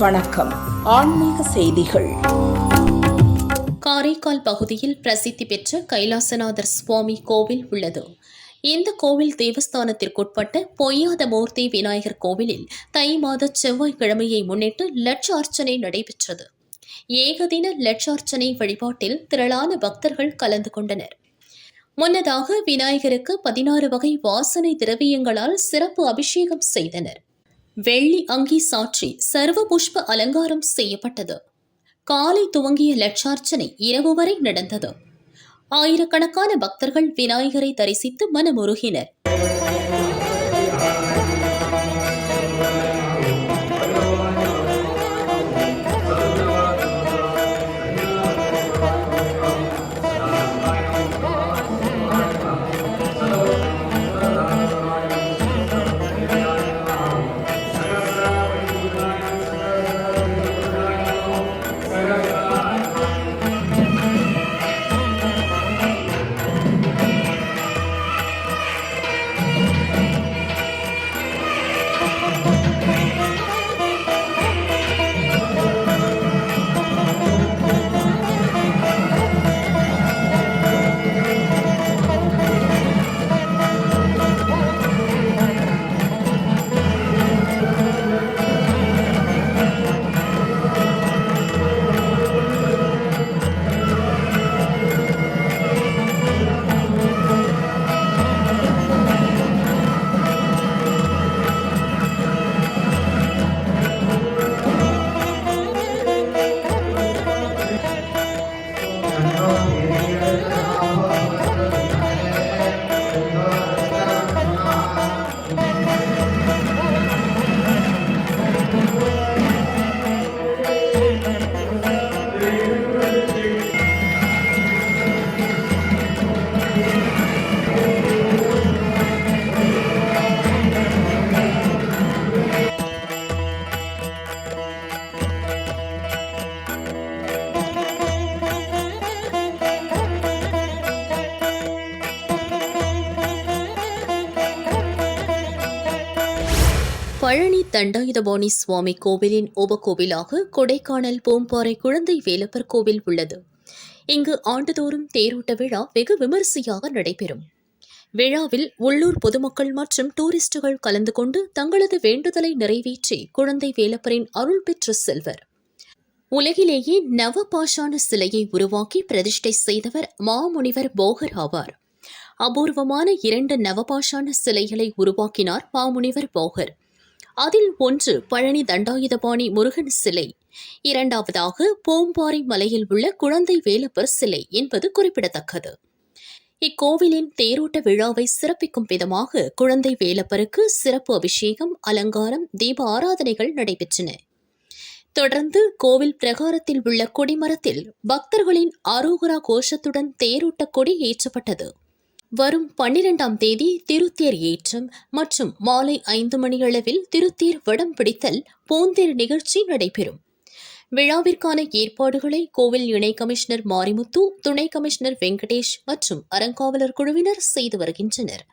வணக்கம். ஆன்மீக செய்திகள். காரைக்கால் பகுதியில் பிரசித்தி பெற்ற கைலாசநாதர் சுவாமி கோவில் உள்ளது. இந்த கோவில் தேவஸ்தானத்திற்குட்பட்ட பொய்யாத மூர்த்தி விநாயகர் கோவிலில் தை மாத செவ்வாய்க்கிழமையை முன்னிட்டு லட்சார்ச்சனை நடைபெற்றது. ஏகதின லட்சார்ச்சனை வழிபாட்டில் திரளான பக்தர்கள் கலந்து கொண்டனர். முன்னதாக விநாயகருக்கு 16 வகை வாசனை திரவியங்களால் சிறப்பு அபிஷேகம் செய்தனர். வெள்ளி அங்கி சாற்றி சர்வ புஷ்ப அலங்காரம் செய்யப்பட்டது. காலை துவங்கிய லட்சார்ச்சனை இரவு வரை நடந்தது. ஆயிரக்கணக்கான பக்தர்கள் விநாயகரை தரிசித்து மனமுருகினர். பழனி தண்டாயுதபாணி சுவாமி கோவிலின் உபகோவிலாக கொடைக்கானல் பூம்பாறை குழந்தை வேலப்பர் கோவில் உள்ளது. இங்கு ஆண்டுதோறும் தேரோட்ட விழா வெகு விமரிசையாக நடைபெறும். விழாவில் உள்ளூர் பொதுமக்கள் மற்றும் டூரிஸ்டுகள் கலந்து கொண்டு தங்களது வேண்டுதலை நிறைவேற்றி குழந்தை வேலப்பரின் அருள் பெற்று செல்வர். உலகிலேயே நவபாஷான சிலையை உருவாக்கி பிரதிஷ்டை செய்தவர் மாமுனிவர் போகர் ஆவார். அபூர்வமான 2 நவபாஷான சிலைகளை உருவாக்கினார் மாமுனிவர் போகர். அதில் ஒன்று பழனி தண்டாயுதபாணி முருகன் சிலை, இரண்டாவதாக பூம்பாறை மலையில் உள்ள குழந்தை வேலப்பர் சிலை என்பது குறிப்பிடத்தக்கது. இக்கோவிலின் தேரோட்ட விழாவை சிறப்பிக்கும் விதமாக குழந்தை வேலப்பருக்கு சிறப்பு அபிஷேகம், அலங்காரம், தீப ஆராதனைகள் நடைபெற்றன. தொடர்ந்து கோவில் பிரகாரத்தில் உள்ள கொடிமரத்தில் பக்தர்களின் அரோகரா கோஷத்துடன் தேரோட்ட கொடி ஏற்றப்பட்டது. வரும் 12ஆம் தேதி திருத்தேர் ஏற்றம் மற்றும் மாலை 5 மணியளவில் திருத்தேர் வடம் பிடித்தல் பூந்தேர் நிகழ்ச்சி நடைபெறும். விழாவிற்கான ஏற்பாடுகளை கோவில் இணை கமிஷனர் மாரிமுத்து, துணை கமிஷனர் வெங்கடேஷ் மற்றும் அறங்காவலர் குழுவினர் செய்து வருகின்றனர்.